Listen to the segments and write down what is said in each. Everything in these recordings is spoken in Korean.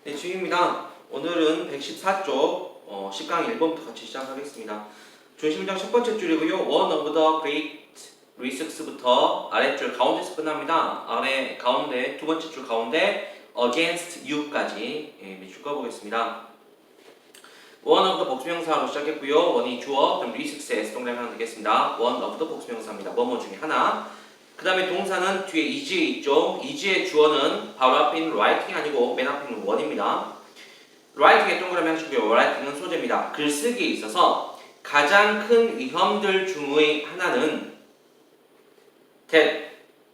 네, 지금입니다. 오늘은 114쪽 10강 1번부터 같이 시작하겠습니다. 중심문장 첫 번째 줄이고요. One of the great risks부터 아래줄 가운데서 끝납니다. 아래 가운데 두 번째 줄 가운데 against you까지 밑줄 꺼보겠습니다. One of the 복수명사로 시작했고요. one이 주어, 그럼 risk에 S 동작 하나 되겠습니다. One of the 복수명사입니다. 뭐뭐 중에 하나. 그 다음에 동사는 뒤에 is에 있죠. is의 주어는 바로 앞에 있는 writing이 아니고 맨 앞에 있는 one입니다. writing의 동그라미 하시고요. writing은 소재입니다. 글쓰기에 있어서 가장 큰 위험들 중의 하나는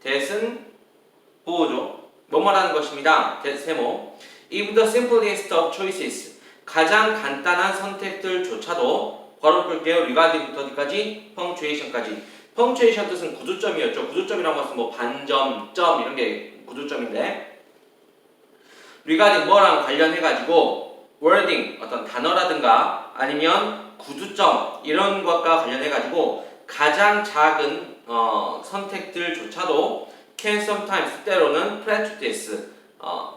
that은 보호죠. 뭐뭐라는 것입니다. that 세모. If the simplest of choices 가장 간단한 선택들조차도 괄호 풀게요. regarding부터 어디까지? punctuation까지. 펑츄에이션 뜻은 구두점이었죠. 구두점이라고 해서 뭐 반점, 점 이런 게 구두점인데 regarding 뭐랑 관련해가지고 wording 어떤 단어라든가 아니면 구두점 이런 것과 관련해가지고 가장 작은 선택들조차도 can sometimes 때로는 prejudice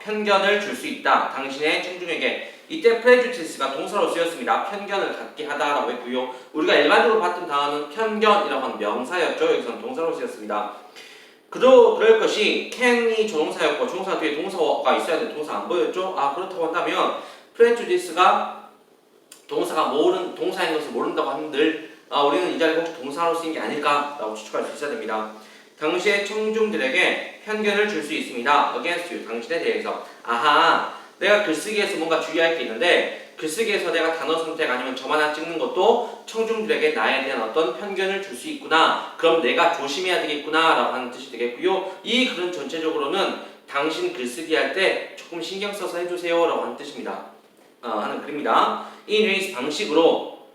편견을 줄 수 있다. 당신의 청중에게. 이때 prejudice가 동사로 쓰였습니다. 편견을 갖게 하다라고 했고요. 우리가 일반적으로 봤던 단어는 편견이라고 하는 명사였죠. 여기서는 동사로 쓰였습니다. 그럴 것이 can이 조동사였고 조동사 뒤에 동사가 있어야 되는데 동사 안 보였죠? 그렇다고 한다면 prejudice가 동사인 것을 모른다고 하는들 우리는 이 자리에 혹시 동사로 쓰인 게 아닐까라고 추측할 수 있어야 됩니다. 당시의 청중들에게 편견을 줄 수 있습니다. against you, 당신에 대해서. 내가 글쓰기에서 뭔가 주의할 게 있는데 글쓰기에서 내가 단어 선택 아니면 점 하나 찍는 것도 청중들에게 나에 대한 어떤 편견을 줄 수 있구나. 그럼 내가 조심해야 되겠구나 라고 하는 뜻이 되겠고요. 이 글은 전체적으로는 당신 글쓰기 할 때 조금 신경 써서 해주세요 라고 하는 뜻입니다. 하는 글입니다. in ways 방식으로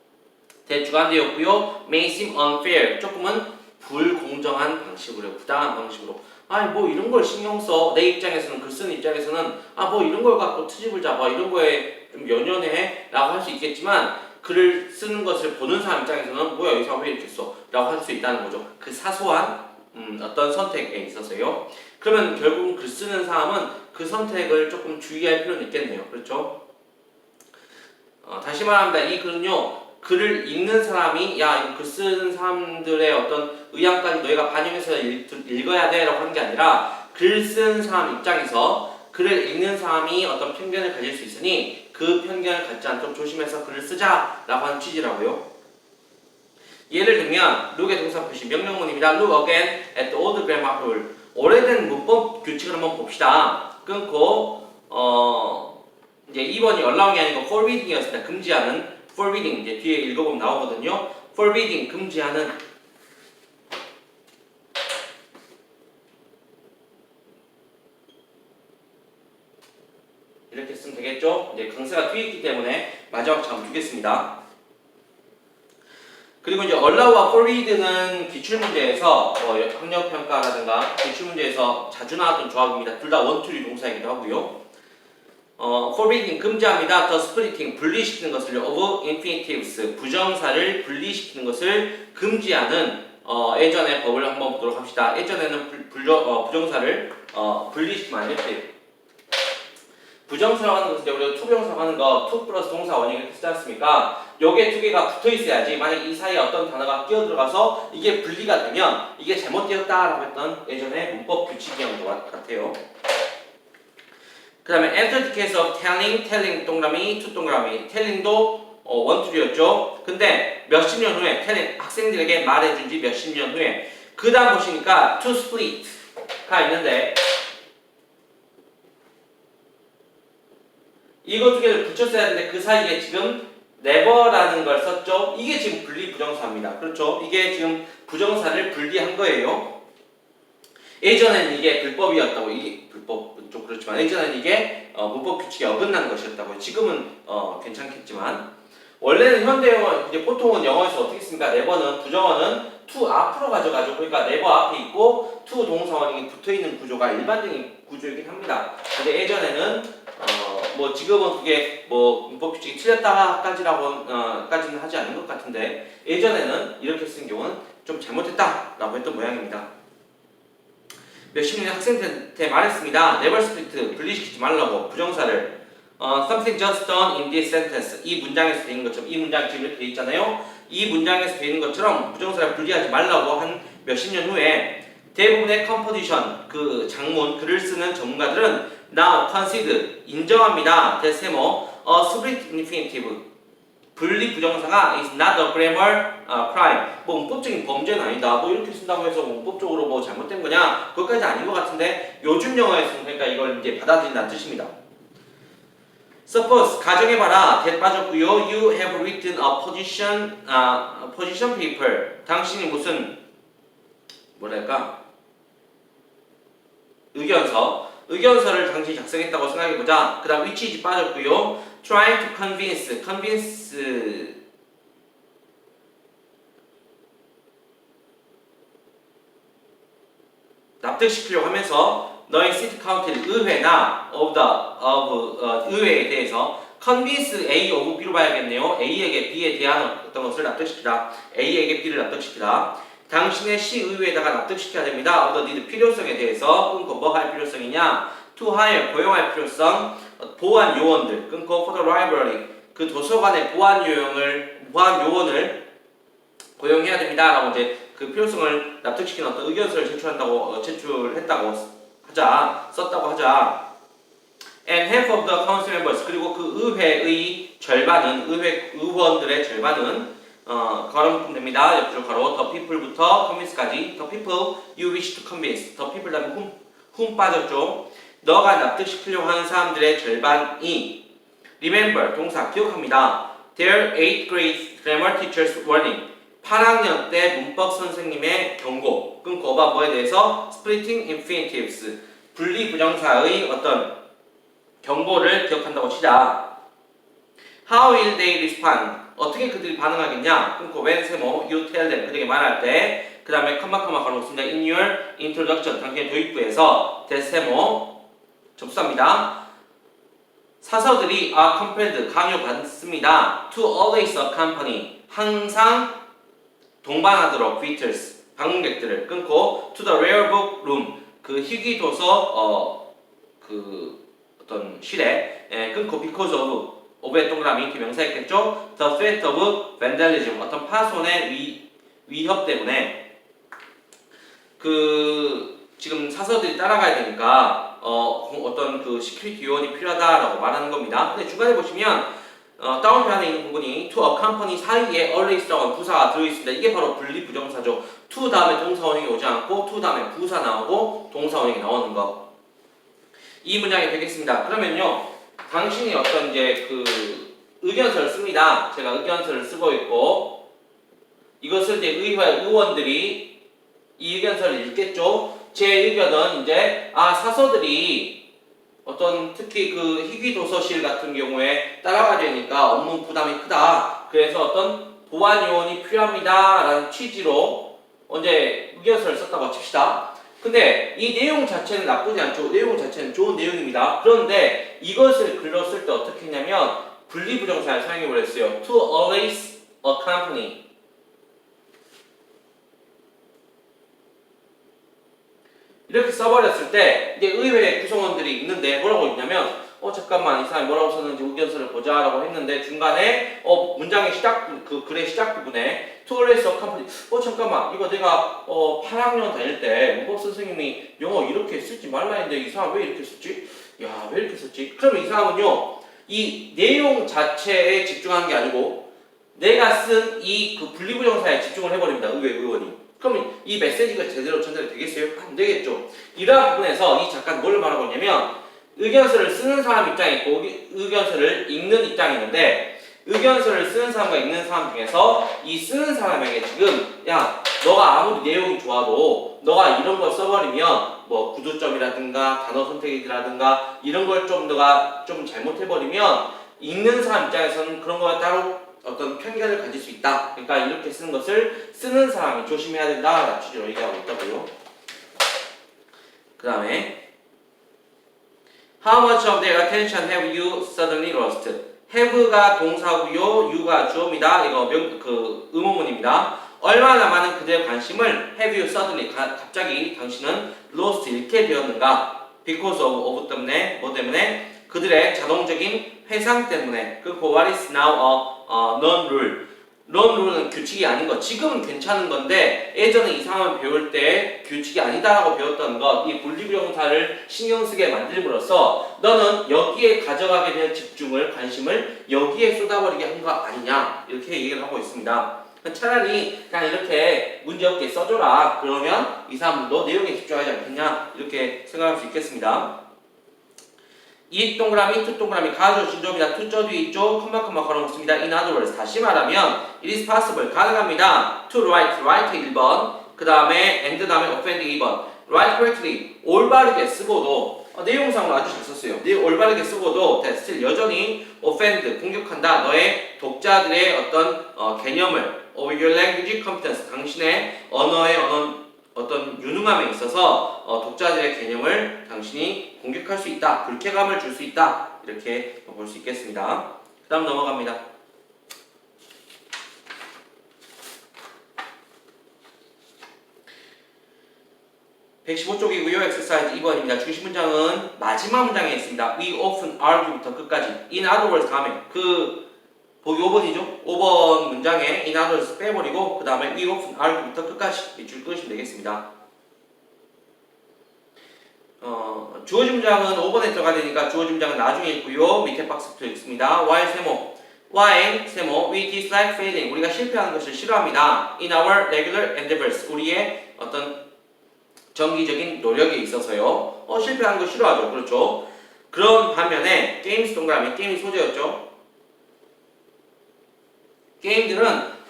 주관되었고요. may seem unfair 조금은 불공정한 방식으로, 부당한 방식으로. 뭐 이런 걸 신경 써. 내 입장에서는, 글 쓰는 입장에서는 뭐 이런 걸 갖고 트집을 잡아. 이런 거에 좀 연연해. 라고 할 수 있겠지만 글을 쓰는 것을 보는 사람 입장에서는 뭐야 여기서 왜 이렇게 써? 라고 할 수 있다는 거죠. 그 사소한 어떤 선택에 있어서요. 그러면 결국 글 쓰는 사람은 그 선택을 조금 주의할 필요는 있겠네요. 그렇죠? 다시 말합니다. 이 글은요. 글을 읽는 사람이 이거 글 쓰는 사람들의 어떤 의향까지 너희가 반영해서 읽어야 돼 라고 하는 게 아니라 글 쓰는 사람 입장에서 글을 읽는 사람이 어떤 편견을 가질 수 있으니 그 편견을 갖지 않도록 조심해서 글을 쓰자 라고 하는 취지라고요. 예를 들면 look의 동사 표시 명령문입니다. look again at the old grammar rule. 오래된 문법 규칙을 한번 봅시다. 끊고 이제 2번이 allowing이 아니고 forbidding이었습니다. 금지하는 forbidding 이제 뒤에 읽어보면 나오거든요. forbidding 금지하는 이렇게 쓰면 되겠죠. 이제 강세가 뒤에 있기 때문에 마지막 잠두겠습니다. 그리고 이제 allow와 forbidd는 기출문제에서 학력평가라든가 기출문제에서 자주 나왔던 조합입니다. 둘 다 원투리 동사이기도 하고요. forbidding 금지합니다. the splitting 분리시키는 것을 of infinitives 부정사를 분리시키는 것을 금지하는 예전의 법을 한번 보도록 합시다. 예전에는 부정사를 분리시키면 안 됐대요. 부정사라고 하는 것은 우리가 투부정사라고 하는 거 to 플러스 동사 원형 이렇게 쓰지 않습니까? 요게 두 개가 붙어 있어야지 만약 이 사이에 어떤 단어가 끼어들어가서 이게 분리가 되면 이게 잘못되었다라고 했던 예전의 문법 규칙이었던 것 같아요. 그 다음에 after the case of telling 동그라미 to 동그라미 telling도 원툴이었죠. 근데 몇십 년 후에 telling 학생들에게 말해준 지 몇십 년 후에 그 다음 보시니까 to split가 있는데 이거 두 개를 붙였어야 하는데 그 사이에 지금 never라는 걸 썼죠. 이게 지금 분리 부정사입니다. 그렇죠? 이게 지금 부정사를 분리한 거예요. 예전에는 이게 불법이었다고, 이게 불법 좀 그렇지만 예전에는 이게 문법 규칙에 어긋나는 것이었다고요. 지금은 괜찮겠지만 원래는 현대 영어 이제 보통은 영어에서 어떻게 씁니까? never는 부정어는 to 앞으로 가져가죠. 그러니까 never 앞에 있고 to 동사원이 붙어 있는 구조가 일반적인 구조이긴 합니다. 근데 예전에는 지금은 그게 문법 규칙이 틀렸다까지는 하지 않는 것 같은데 예전에는 이렇게 쓴 경우는 좀 잘못했다라고 했던 모양입니다. 몇십 년의 학생한테 말했습니다. never split 분리시키지 말라고 부정사를 something just done in this sentence. 이 문장에서 되는 것처럼 이 문장 지금 이렇게 돼 있잖아요. 이 문장에서 되는 것처럼 부정사를 분리하지 말라고 한 몇십 년 후에 대부분의 컴포지션 그 장문 글을 쓰는 전문가들은 now concede 인정합니다. that 세모 a split infinitive 분리 부정사가 is not a grammar crime. 뭐 문법적인 범죄는 아니다. 뭐 이렇게 쓴다고 해서 문법적으로 뭐 잘못된 거냐? 그것까지 아닌 것 같은데 요즘 영어에서는 그러니까 이걸 이제 받아들인다는 뜻입니다. Suppose 가정해봐라. that 빠졌고요. You have written a position paper. 당신이 무슨 뭐랄까 의견서를 당신이 작성했다고 생각해보자. 그 다음 which is 빠졌고요. Trying to convince 납득시키려고 하면서 너의 city council 의회나 의회에 대해서 convince A of B로 봐야겠네요. A에게 B에 대한 어떤 것을 납득시키다. A에게 B를 납득시키다. 당신의 시의회에다가 납득시켜야 됩니다. of the need 필요성에 대해서 끊고 뭐 할 필요성이냐? to hire 고용할 필요성, 보안 요원들 끊고 for the library 그 도서관의 보안 요원을 고용해야 됩니다라고 이제 그 필요성을 납득시키는 어떤 의견서를 제출했다고 썼다고 하자. And half of the council members 그리고 그 의회의 절반은 의원들의 절반은 걸어붙으면 됩니다. 옆으로 가로 the people부터 convince까지 the people you wish to convince the people 다음에 whom 빠졌죠. 너가 납득시키려고 하는 사람들의 절반이 remember 동사 기억합니다. Their 8th grade grammar teacher's warning 8학년 때 문법 선생님의 경고 끊고 뭐에 대해서 splitting infinitives 분리 부정사의 어떤 경고를 기억한다고 치자. How will they respond? 어떻게 그들이 반응하겠냐? 끊고 when 세모 you tell them 그들에게 말할 때 그 다음에 컴마 걸어놓습니다. In your introduction 당신의 도입부에서 that 세모 접수합니다. 사서들이 are compelled 강요받습니다. To always accompany 항상 동반하도록 visitors 방문객들을 끊고 to the rare book room 그 희귀 도서 그 어떤 실에 끊고 because of의 동그라미 대명사였겠죠. The threat of vandalism 어떤 파손의 위협 때문에 그 지금 사서들이 따라가야 되니까 어떤 그 시큐리티 요원이 필요하다라고 말하는 겁니다. 근데 중간에 보시면 다운표 안에 있는 부분이 to accompany 사이에 always라고 하는 부사가 들어있습니다. 이게 바로 분리 부정사죠. to 다음에 동사원형이 오지 않고 to 다음에 부사 나오고 동사원형이 나오는 거. 이 문장이 되겠습니다. 그러면요, 당신이 어떤 이제 그 의견서를 씁니다. 제가 의견서를 쓰고 있고 이것을 이제 의원들이 이 의견서를 읽겠죠. 제 의견은 이제 사서들이 어떤 특히 그 희귀 도서실 같은 경우에 따라가야 되니까 업무 부담이 크다. 그래서 어떤 보안 요원이 필요합니다라는 취지로 이제 의견서를 썼다고 칩시다. 근데 이 내용 자체는 나쁘지 않죠. 내용 자체는 좋은 내용입니다. 그런데 이것을 글로 쓸 때 어떻게 했냐면 분리부정사를 사용해 버렸어요. To always accompany. 이렇게 써버렸을 때 이제 의회 구성원들이 있는데 뭐라고 있냐면 잠깐만 이 사람이 뭐라고 썼는지 의견서를 보자라고 했는데 중간에 문장의 그 글의 시작 부분에 to always accompany 잠깐만 이거 내가 8학년 다닐 때 문법 선생님이 영어 이렇게 쓰지 말라 했는데 이 사람 왜 이렇게 썼지? 야, 왜 이렇게 썼지? 그러면 이 사람은요 이 내용 자체에 집중하는 게 아니고 내가 쓴 이 그 분리부정사에 집중을 해버립니다. 의원이. 그럼 이 메시지가 제대로 전달이 되겠어요? 안 되겠죠. 이러한 부분에서 이 작가는 뭘 말하고 있냐면 의견서를 쓰는 사람 입장이 있고 의견서를 읽는 입장이 있는데 의견서를 쓰는 사람과 읽는 사람 중에서 이 쓰는 사람에게 지금 야 너가 아무리 내용이 좋아도 너가 이런 걸 써버리면 뭐 구두점이라든가 단어 선택이라든가 이런 걸 좀 너가 좀 잘못해버리면 읽는 사람 입장에서는 그런 거 따로 어떤 편견을 가질 수 있다. 그러니까 이렇게 쓰는 것을 쓰는 사람이 조심해야 된다라는 취지로 얘기하고 있다고요. 그 다음에 How much of their attention have you suddenly lost? have가 동사고요, you가 주어입니다. 이거 의문문입니다. 얼마나 많은 그들의 관심을 have you suddenly 갑자기 당신은 lost 잃게 되었는가? Because of 때문에 뭐 때문에 그들의 자동적인 회상 때문에. 그리고 what is now a non-rule. non-rule은 규칙이 아닌 것. 지금은 괜찮은 건데 예전에 이 상황을 배울 때 규칙이 아니다라고 배웠던 것, 이 분리부정사를 신경 쓰게 만들므로써 너는 여기에 가져가게 될 집중을, 관심을 여기에 쏟아버리게 한 거 아니냐, 이렇게 얘기를 하고 있습니다. 차라리 그냥 이렇게 문제없게 써줘라. 그러면 이 사람들도 내용에 집중하지 않겠냐, 이렇게 생각할 수 있겠습니다. 이 동그라미, 투 동그라미, 가조, 진조입니다. 투저 뒤에 있죠? 컴마 걸어놓습니다. In other words, 다시 말하면 it is possible, 가능합니다. to write, write 1번, 그 다음에 and 다음에 offend 2번. write correctly, 올바르게 쓰고도 내용상으로 아주 잘 썼어요. 올바르게 쓰고도 still 여전히 offend, 공격한다. 너의 독자들의 어떤 개념을 of your language competence, 당신의 언어의 어떤 유능함에 있어서 독자들의 개념을 당신이 공격할 수 있다, 불쾌감을 줄 수 있다, 이렇게 볼 수 있겠습니다. 그 다음 넘어갑니다. (115쪽이고요) 엑서사이즈 2번입니다. 중심 문장은 마지막 문장에 있습니다. We often argue부터 끝까지. In other words 다음에 보기 5번이죠? 5번 문장에 in other words 빼버리고 그 다음에 we often argue부터 끝까지 줄 끄시면 되겠습니다. 주어진 문장은 5번에 들어가야 되니까 주어진 문장은 나중에 있고요. 밑에 박스부터 읽습니다. while 세모 we dislike failing, 우리가 실패하는 것을 싫어합니다. in our regular endeavors, 우리의 어떤 정기적인 노력에 있어서요. 실패하는 거 싫어하죠. 그렇죠. 그런 반면에 게임스 동그라미, 게임이 소재였죠. 게임들은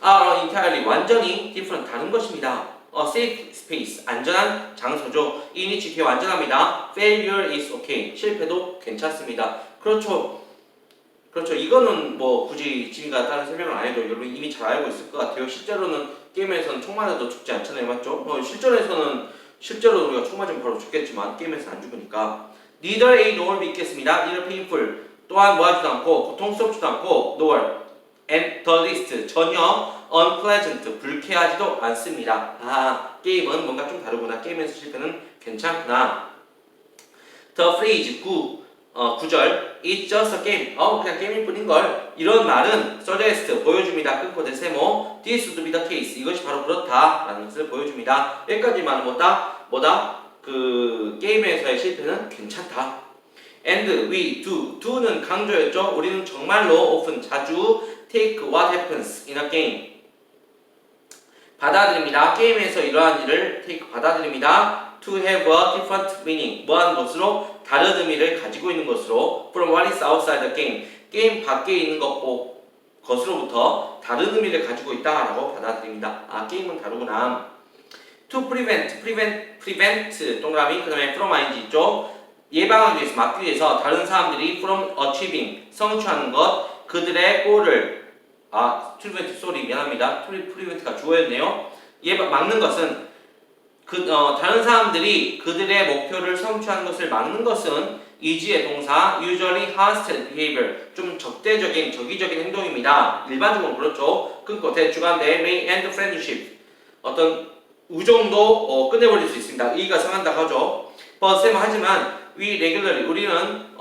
are entirely, 완전히 different, 다른 것입니다. safe space, 안전한 장소죠. in which, 뒤에 완전합니다. failure is okay, 실패도 괜찮습니다. 그렇죠. 이거는 뭐 굳이 지금과 다른 설명을 안 해도 여러분 이미 잘 알고 있을 것 같아요. 실제로는 게임에서는 총 맞아도 죽지 않잖아요. 맞죠? 실제로 우리가 총 맞으면 바로 죽겠지만 게임에서는 안 죽으니까. neither A nor B 있겠습니다. neither painful, 또한 뭐하지도 않고 고통스럽지도 않고, nor and the least, 전혀 unpleasant, 불쾌하지도 않습니다. 게임은 뭔가 좀 다르구나. 게임에서 실패는 괜찮구나. the phrase, 구절 it's just a game, 그냥 게임일 뿐인걸, 이런 말은 suggest, 보여줍니다. 끊고 대세모 this would be the case, 이것이 바로 그렇다 라는 것을 보여줍니다. 여기까지 말은 뭐다? 그 게임에서의 실패는 괜찮다. and we do는 강조였죠. 우리는 정말로 often, 자주 take what happens in a game, 받아들입니다. 게임에서 이러한 일을 take, 받아들입니다. to have a different meaning, 뭐하는 것으로? 다른 의미를 가지고 있는 것으로. from what is outside the game, 게임 밖에 있는 것으로부터 다른 의미를 가지고 있다라고 받아들입니다. 게임은 다르구나. to prevent 동그라미, 그 다음에 from ing 있죠. 예방하기 위해서, 막기 위해서 다른 사람들이 from achieving, 성취하는 것, 그들의 골을, 미안합니다. prevent가 주어였네요. 막는 것은 다른 사람들이 그들의 목표를 성취하는 것을 막는 것은 is의 동사 usually hostile behavior, 좀 적대적인, 적이적인 행동입니다. 일반적으로 그렇죠. 끊고 대주간대 may end friendship, 어떤 우정도 끝내버릴 수 있습니다. 의의가 상한다고 하죠. but 하지만 we regularly, 우리는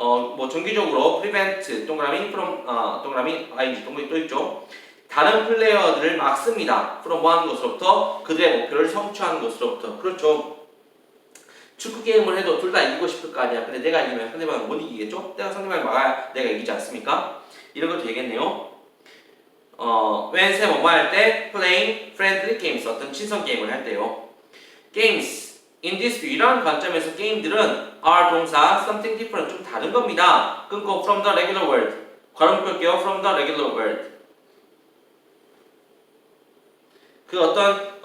정기적으로 prevent 동그라미 from 동그라미 ing 동그라미 또 있죠. 다른 플레이어들을 막습니다. from 뭐 하는 것으로부터? 그들의 목표를 성취하는 것으로부터. 그렇죠. 축구 게임을 해도 둘 다 이기고 싶을 거 아니야. 근데 내가 이기면 상대방은 못 이기겠죠? 내가 상대방을 막아야 내가 이기지 않습니까? 이런 것도 되겠네요. when 세 뭐뭐 할 때 playing friendly games, 어떤 친선 게임을 할 때요. games in this view, 이런 관점에서 게임들은 are 동사 something different, 좀 다른 겁니다. 끊고 from the regular world, 괄호 묶을게요. from the regular world, 그 어떤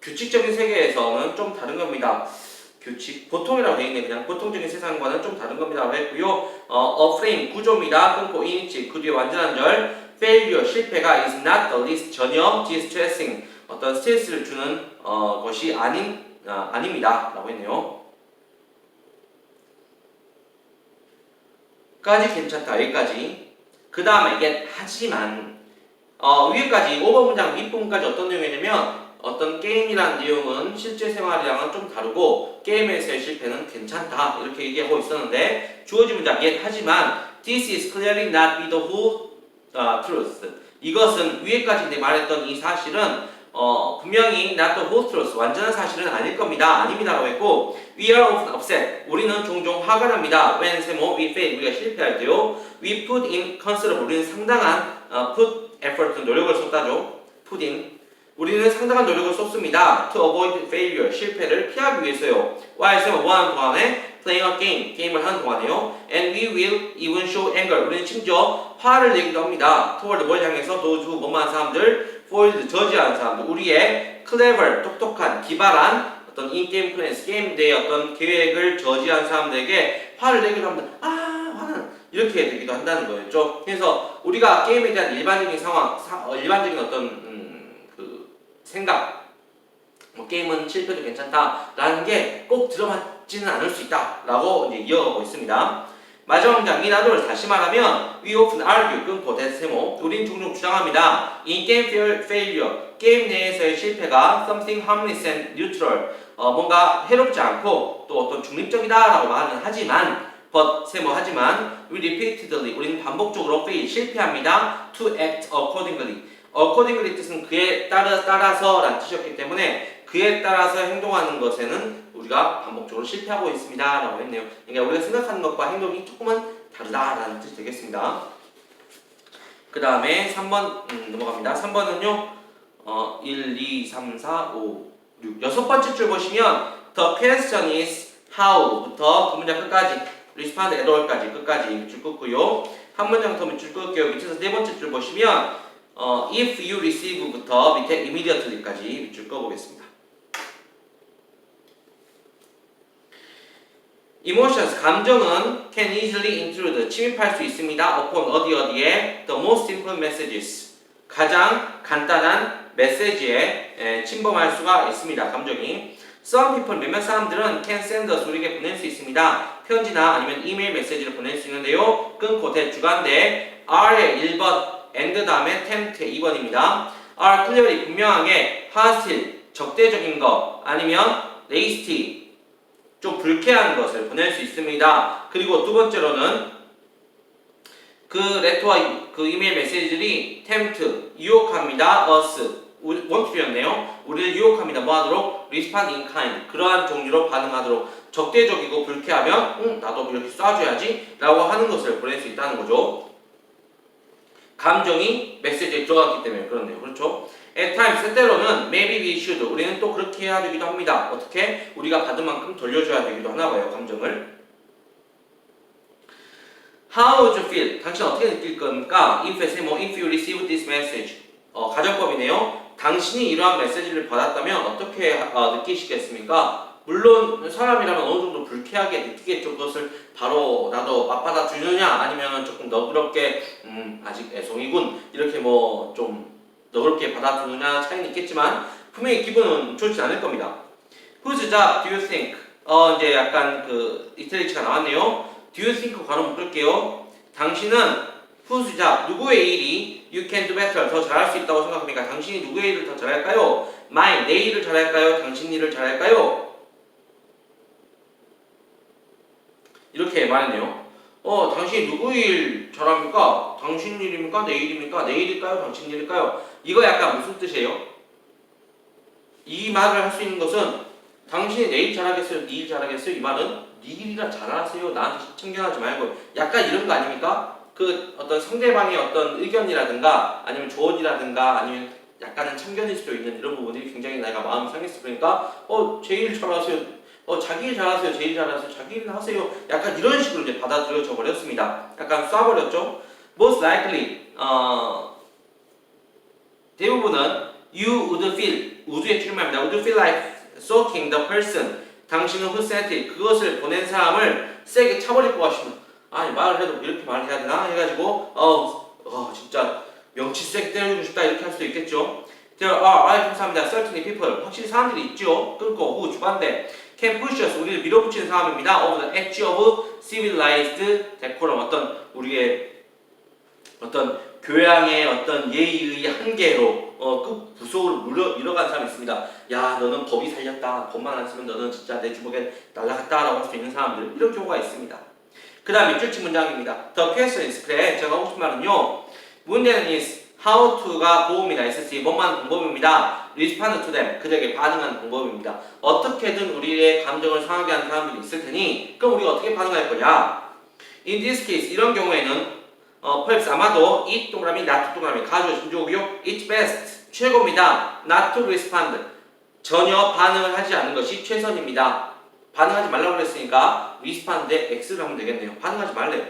규칙적인 세계에서는 좀 다른 겁니다. 규칙, 보통이라고 되어 있네. 그냥 보통적인 세상과는 좀 다른 겁니다. 했고요. a frame, 구조입니다. 끊고 in which, 그 뒤에 완전한 절, failure, 실패가 is not the least, 전혀 distressing, 어떤 스트레스를 주는 것이 아닙니다. 라고 했네요. 까지 괜찮다. 여기까지. 그 다음에 이게 하지만 위에까지 5번 문장 윗부분까지 어떤 내용이냐면 어떤 게임이란 내용은 실제 생활이랑은 좀 다르고 게임에서의 실패는 괜찮다 이렇게 얘기하고 있었는데 주어진 문장 하지만 this is clearly not be the whole truth. 이것은 위에까지 내 말했던 이 사실은 분명히 not the whole truth 완전한 사실은 아닐 겁니다. 아닙니다라고 했고 we are often upset. 우리는 종종 화가 납니다. when 세모 we fail 우리가 실패할 때요. we put in considerable 우리는 상당한 put effort 노력을 쏟다죠. put in 우리는 상당한 노력을 쏟습니다. to avoid failure 실패를 피하기 위해서요. while 세모 뭐 하는 동안에 playing a game 게임을 하는 동안에요. and we will even show anger 우리는 심지어 화를 내기도 합니다. toward 뭘 향해서 those who 뭐만 사람들 foiled 저지하는 사람들 우리의 clever 똑똑한 기발한 어떤 in-game plans 게임 내의 어떤 계획을 저지한 사람들에게 화를 내기도 합니다. 화는 이렇게 되기도 한다는 거였죠. 그래서 우리가 게임에 대한 일반적인 상황, 일반적인 어떤 그 생각, 뭐 게임은 실패도 괜찮다라는 게 꼭 들어맞지는 않을 수 있다라고 이제 이어가고 있습니다. 마지막 문장 이 나도를 다시 말하면 we often argue 끊고 대세모 우린 종종 주장합니다. in game failure 게임 내에서의 실패가 something harmless and neutral 뭔가 해롭지 않고 또 어떤 중립적이다라고 말은 하지만 but 세모 하지만 we repeatedly 우리는 반복적으로 fail 실패합니다. to act accordingly accordingly 뜻은 그에 따라서 라는 뜻이었기 때문에 그에 따라서 행동하는 것에는 우리가 반복적으로 실패하고 있습니다 라고 했네요. 그러니까 우리가 생각하는 것과 행동이 조금은 다르다라는 뜻이 되겠습니다. 그 다음에 3번 넘어갑니다. 3번은요 1, 2, 3, 4, 5, 6 여섯 번째 줄 보시면 the question is how부터 그 문장 끝까지 respond at all까지 끝까지 밑줄 긋고요. 한 문장 더 밑줄 긋게요. 밑에서 네 번째 줄 보시면 if you receive부터 밑에 immediately까지 밑줄 긋보겠습니다. Emotions, 감정은 can easily intrude, 침입할 수 있습니다. upon 어디에 the most simple messages, 가장 간단한 메시지에 침범할 수가 있습니다. 감정이. Some people, 몇몇 사람들은 can send us, 우리에게 보낼 수 있습니다. 편지나 아니면 이메일 메시지를 보낼 수 있는데요. 끊고 대주간데 R의 1번, and 다음에 tempt의 2번입니다. are clearly, 분명하게 hostile, 적대적인 것, 아니면 nasty, 좀 불쾌한 것을 보낼 수 있습니다. 그리고 두 번째로는 그 레터와 그 이메일 메시지들이 tempt, 유혹합니다. us, 원투였네요. 우리를 유혹합니다. 뭐 하도록? respond in kind, 그러한 종류로 반응하도록. 적대적이고 불쾌하면 나도 이렇게 쏴줘야지 라고 하는 것을 보낼 수 있다는 거죠. 감정이 메시지에 들어갔기 때문에 그렇네요. 그렇죠? At times, 때로는 maybe we should, 우리는 또 그렇게 해야 되기도 합니다. 어떻게? 우리가 받은 만큼 돌려줘야 되기도 하나 봐요. 감정을. How would you feel? 당신 어떻게 느낄 겁니까? If you receive this message. 가정법이네요. 당신이 이러한 메시지를 받았다면 어떻게 느끼시겠습니까? 물론 사람이라면 어느 정도 불쾌하게 느끼겠죠. 그것을 바로 나도 맞받아 주느냐 아니면 조금 너그럽게 아직 애송이군 이렇게 뭐 좀 너그럽게 받아주느냐 차이는 있겠지만 분명히 기분은 좋지 않을 겁니다. Whose job do you think? 이제 약간 그 이탈리치가 나왔네요. Do you think 괄호 묶을게요. 당신은 whose job, 누구의 일이 you can do better, 더 잘할 수 있다고 생각합니까? 당신이 누구의 일을 더 잘할까요? mine, 내 일을 잘할까요? 당신 일을 잘할까요? 이렇게 말했네요. 당신이 누구 일 잘합니까? 당신 일입니까? 내 일입니까? 내 일일까요? 당신 일일까요? 이거 약간 무슨 뜻이에요? 이 말을 할 수 있는 것은 당신이 내 일 잘하겠어요? 네 일 잘하겠어요? 이 말은 네 일이라 잘하세요. 나한테 참견하지 말고 약간 이런 거 아닙니까? 그 어떤 상대방의 어떤 의견이라든가 아니면 조언이라든가 아니면 약간은 참견일 수도 있는 이런 부분들이 굉장히 내가 마음이 상했어. 그러니까 제 일 잘하세요. 자기 일 잘하세요. 제 일 잘하세요. 자기 일 하세요. 약간 이런 식으로 이제 받아들여져 버렸습니다. 약간 쏴버렸죠. Most likely 대부분은 you would feel would에 출입합니다. would feel like soaking the person 당신은 who sent it 그것을 보낸 사람을 세게 차버릴 것 같습니다. 아니 말을 해도 이렇게 말을 해야 되나 해가지고 진짜 명치 세게 때려주고 싶다 이렇게 할 수도 있겠죠. There are 감사합니다. Certainly people 확실히 사람들이 있죠. 끊고 who 주관대 can push us 우리를 밀어붙이는 사람입니다. Of the edge of civilized decorum 어떤 우리의 어떤 교양의 어떤 예의의 한계로 그 부속으로 밀어간 사람이 있습니다. 야, 너는 법이 살렸다. 법만 안 쓰면 너는 진짜 내 주먹에 날라갔다라고 할 수 있는 사람들, 이런 경우가 있습니다. 그 다음 밑줄 친 문장입니다. The question is, 그래, 제가 하고 싶은 말은요, 문제는 is how to가 보호입니다. SC, 뭐만 방법입니다. respond to them, 그들에게 반응하는 방법입니다. 어떻게든 우리의 감정을 상하게 하는 사람들이 있을 테니, 그럼 우리가 어떻게 반응할 거냐? In this case, 이런 경우에는 perhaps 아마도 it 동그라미 not 동그라미 가주어 신조고요. It's best, 최고입니다. Not to respond, 전혀 반응을 하지 않는 것이 최선입니다. 반응하지 말라고 그랬으니까 respond에 X를 하면 되겠네요. 반응하지 말래요.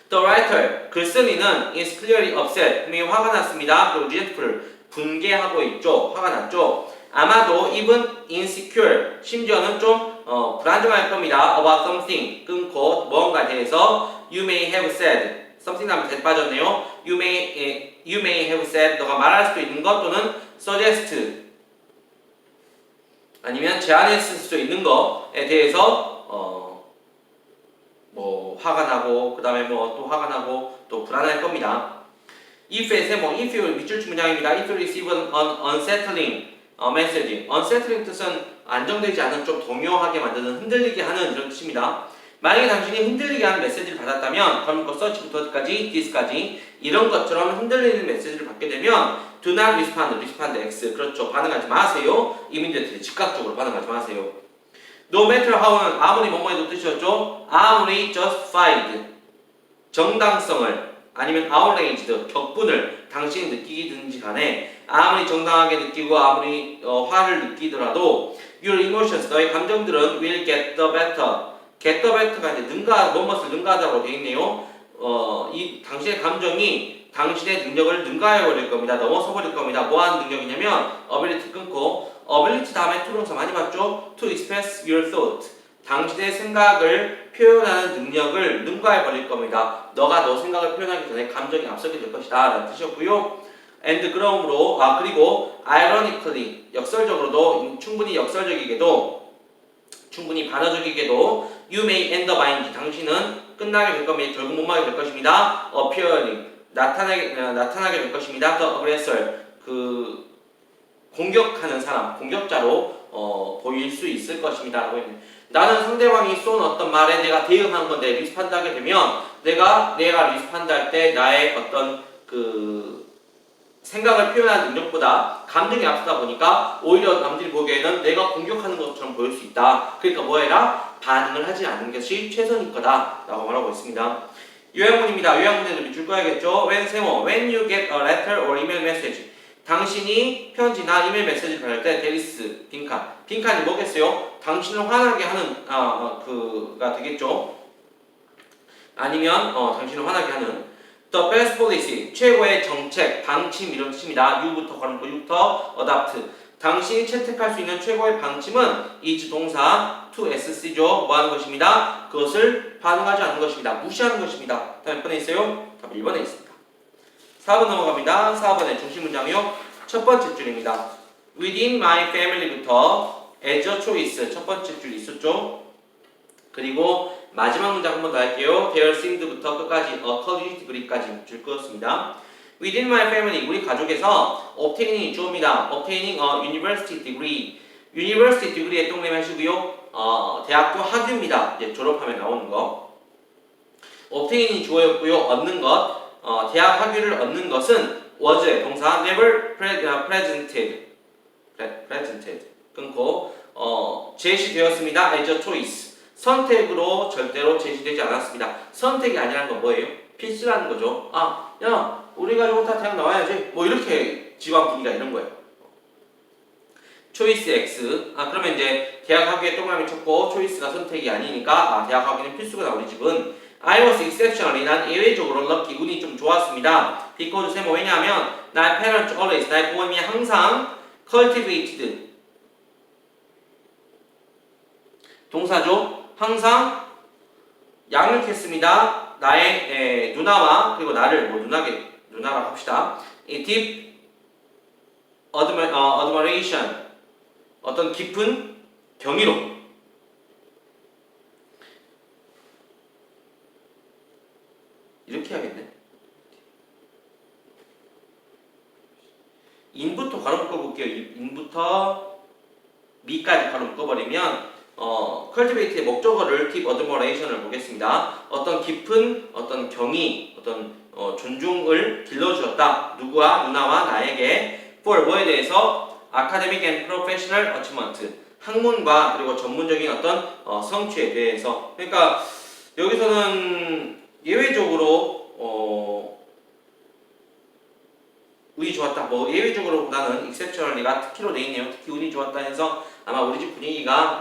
The writer, 글쓴이는 is clearly upset, 분명히 화가 났습니다. 그리고 resentful, 분개하고 있죠. 화가 났죠. 아마도 even insecure, 심지어는 좀 불안정할 겁니다. About something, 끊고 뭔가에 대해서 you may have said, something 다음에 that 빠졌네요. You may have said, 너가 말할 수도 있는 것 또는 suggest, 아니면 제안했을 수도 있는 것에 대해서 뭐 화가 나고 그 다음에 뭐 또 화가 나고 또 불안할 겁니다. if의 세모, if 밑줄 친 문장입니다. If you receive an unsettling message, unsettling 뜻은 안정되지 않은, 좀 동요하게 만드는, 흔들리게 하는 이런 뜻입니다. 만약에 당신이 흔들리게 하는 메시지를 받았다면, 그럼 search부터 어디까지, this까지 이런 것처럼 흔들리는 메시지를 받게 되면 do not respond, respond X, 그렇죠. 반응하지 마세요. 이민들한테 즉각적으로 반응하지 마세요. No matter how는 아무리 뭐뭐해도 뜻이었죠. 아무리 justified, 정당성을, 아니면 outraged, 격분을 당신이 느끼든지 간에 아무리 정당하게 느끼고 아무리 화를 느끼더라도 your emotions, 너의 감정들은 will get the better. get the better가 이제 무엇을 능가하다고 되어 있네요. 이 당신의 감정이 당신의 능력을 능가해 버릴 겁니다. 넘어서 버릴 겁니다. 뭐 하는 능력이냐면 ability 끊고 ability 다음에 to를 많이 봤죠. to express your thought, 당신의 생각을 표현하는 능력을 능가해 버릴 겁니다. 너가 너 생각을 표현하기 전에 감정이 앞서게 될 것이다 라는 뜻이었고요. and 그러므로 그리고 ironically, 역설적으로도, 충분히 역설적이게도, 충분히 반어적이게도 you may end up ing, 당신은 끝나게 될 겁니다. 결국 못 막게 될 것입니다. appearing, 나타나게 될 것입니다. the aggressor, 그 공격하는 사람, 공격자로 보일 수 있을 것입니다. 라고 했네요. 나는 상대방이 쏜 어떤 말에 내가 대응한 건데 리스판드 하게 되면 내가 리스판드 할 때 나의 어떤 그 생각을 표현하는 능력보다 감정이 앞서다 보니까 오히려 남들이 보기에는 내가 공격하는 것처럼 보일 수 있다. 그러니까 뭐 해라? 반응을 하지 않는 것이 최선일 거다 라고 말하고 있습니다. 요약문입니다. 요약문에도 밑줄 꺼야겠죠. When 세모, when you get a letter or email message, 당신이 편지나 이메일 메시지를 받을 때 there is 빈칸. 빈칸이 뭐겠어요? 당신을 화나게 하는 그가 되겠죠. 아니면 당신을 화나게 하는 the best policy, 최고의 정책, 방침 이런 뜻입니다. you부터 걸음고 you부터 adopt, 당신이 채택할 수 있는 최고의 방침은 is 동사 to sc죠. 뭐 하는 것입니다? 그것을 반응하지 않는 것입니다. 무시하는 것입니다. 다음 몇 번에 있어요? 답 1번에 있습니다. 4번 넘어갑니다. 4번의 중심 문장이요. 첫 번째 줄입니다. Within my family부터 as a choice, 첫 번째 줄 있었죠. 그리고 마지막 문장 한 번 더 할게요. There seemed부터 끝까지 a college degree까지 줄 그었습니다. Within my family, 우리 가족에서 obtaining 주어입니다. obtaining a university degree, university degree에 동그라미 하시고요. 대학교 학위입니다. 이제 졸업하면 나오는 거. obtaining이 주어였고요. 얻는 것, 대학 학위를 얻는 것은 was의 동사 never presented 끊고 제시되었습니다. as a choice, 선택으로 절대로 제시되지 않았습니다. 선택이 아니라는 건 뭐예요? 필수라는 거죠. 야, 우리 가족은 다 대학 나와야지. 뭐 이렇게 집안 분위기가 이런 거예요. choice X. 그러면 이제 대학 학위에 동그라미 쳤고 choice가 선택이 아니니까 대학 학위는 필수구나 우리 집은. I was exceptionally, 난 예외적으로 lucky, 운이 좀 좋았습니다. because 세모, 왜냐하면 my parents always, 나의 부모님이 항상 cultivated, 동사죠. 항상 양육했습니다. 나의 누나와 그리고 나를 누나라고 합시다. deep admiration, 어떤 깊은 경이로. 이렇게 해야겠네. in부터 me까지 바로 묶어버리면 cultivate의 목적어를 deep admiration을 보겠습니다. 어떤 깊은 어떤 경의, 어떤 존중을 길러주었다. 누구와? 누나와 나에게. for 뭐에 대해서? academic and professional achievement. 학문과 그리고 전문적인 어떤 성취에 대해서. 그러니까 여기서는 예외적으로 운이 좋았다. 뭐 예외적으로보다는 exceptionally가 특히로 돼 있네요. 특히 운이 좋았다 해서 아마 우리 집 분위기가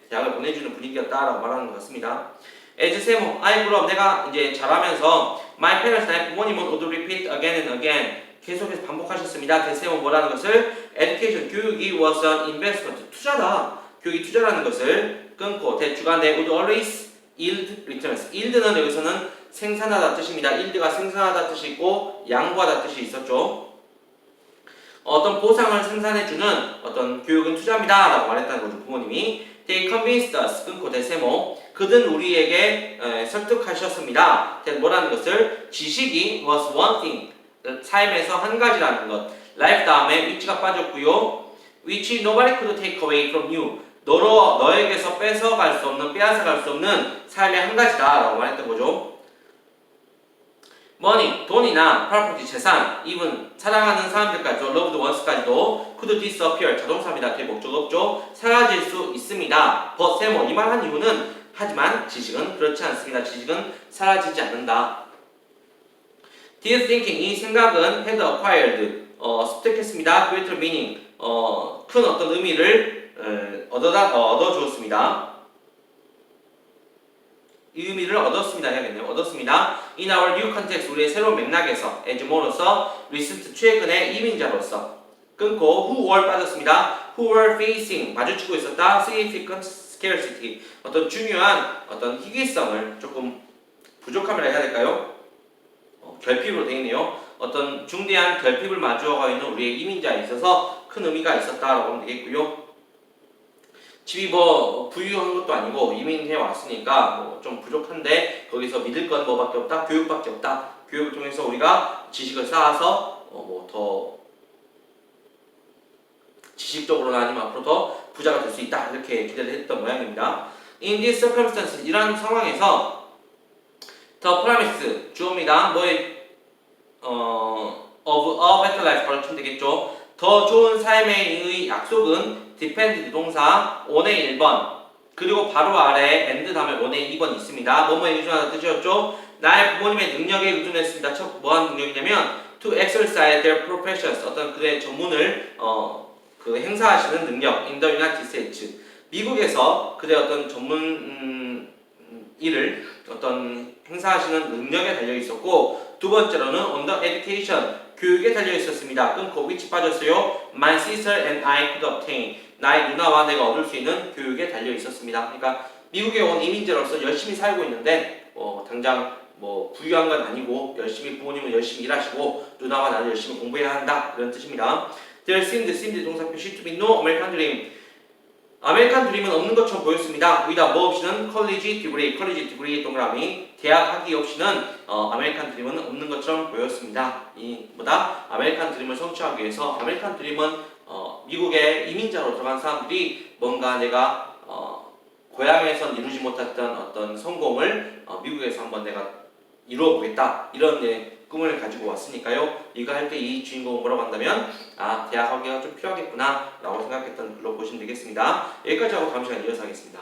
대학을 보내주는 분위기였다라고 말하는 것 같습니다. As 세모, I grew up, 내가 이제 자라면서 my parents, 나의 부모님은 would repeat again and again. 계속해서 반복하셨습니다. 대세모 뭐라는 것을 education, 교육이 was an investment, 투자다. 교육이 투자라는 것을 끊고 대주간에 would always yield returns. yield는 여기서는 생산하다 뜻입니다. yield가 생산하다 뜻이 있고 양보하다 뜻이 있었죠. 어떤 보상을 생산해주는 어떤 교육은 투자입니다 라고 말했다는 거죠. 부모님이 They convinced us, 끊고 대세모, 그든 우리에게 설득하셨습니다. 뭐라는 것을 지식이 was one thing, 삶에서 한 가지라는 것. life 다음에 which가 빠졌고요. which nobody could take away from you, 너에게서 뺏어갈 수 없는, 빼앗아갈 수 없는 삶의 한 가지다 라고 말했던 거죠. money, 돈이나 property, 재산, even 사랑하는 사람들까지도, loved ones까지도 could disappear, 자동사입니다. 뒤에 목적 없죠. 사라질 수 있습니다. but 세모, 이 말 한 이유는 하지만 지식은 그렇지 않습니다. 지식은 사라지지 않는다. This thinking, 이 생각은 had acquired, 습득했습니다. greater meaning, 큰 어떤 의미를 얻어주었습니다. 이 의미를 얻었습니다 해야겠네요. 얻었습니다. In our new context, 우리의 새로운 맥락에서, as 뭐로서, recent 최근의 이민자로서. 끊고 who were 빠졌습니다. who were facing, 마주치고 있었다. significant scarcity, 어떤 중요한 어떤 희귀성을, 조금 부족함이라 해야 될까요? 결핍으로 되어 있네요. 어떤 중대한 결핍을 마주하고 있는 우리의 이민자에 있어서 큰 의미가 있었다라고 하면 되겠고요. 집이 뭐 부유한 것도 아니고 이민해 왔으니까 뭐 좀 부족한데 거기서 믿을 건 뭐밖에 없다? 교육밖에 없다. 교육을 통해서 우리가 지식을 쌓아서 뭐 더 지식적으로나 아니면 앞으로 더 부자가 될 수 있다. 이렇게 기대를 했던 모양입니다. In this circumstances, 이러한 상황에서 the promise, 주어입니다. 뭐의 of a better life 가르치면 되겠죠. 더 좋은 삶의 약속은 depend 동사 on의 1번, 그리고 바로 아래에 and 다음에 on의 2번 있습니다. 뭐뭐에 의존하다 뜻이었죠. 나의 부모님의 능력에 의존했습니다. 첫 뭐하는 능력이냐면 to exercise their professions, 어떤 그의 전문을 그 행사하시는 능력. in the United States, 미국에서 그의 어떤 전문 일을 어떤 행사하시는 능력에 달려 있었고, 두 번째로는 on the education, 교육에 달려 있었습니다. 끊고 which 빠졌어요. My sister and I could obtain, 나의 누나와 내가 얻을 수 있는 교육에 달려 있었습니다. 그러니까 미국에 온 이민자로서 열심히 살고 있는데 당장 뭐 부유한 건 아니고 열심히 부모님은 열심히 일하시고 누나와 나는 열심히 공부해야 한다, 이런 뜻입니다. There seemed 동사 표시 to be no American dream, 아메리칸 드림은 없는 것처럼 보였습니다. 위다 뭐 없이는 컬리지 디그리 동그라미, 대학 학위 없이는 아메리칸 드림은 없는 것처럼 보였습니다. 이 뭐다? 아메리칸 드림을 성취하기 위해서, 아메리칸 드림은 미국의 이민자로 들어간 사람들이 뭔가 내가 고향에선 이루지 못했던 어떤 성공을 미국에서 한번 내가 이루어 보겠다, 이런 꿈을 가지고 왔으니까요. 이거 할 때 이 주인공은 뭐라고 한다면 대학 학위가 좀 필요하겠구나 라고 생각했던 글로 보시면 되겠습니다. 여기까지 하고 다음 시간에 이어서 하겠습니다.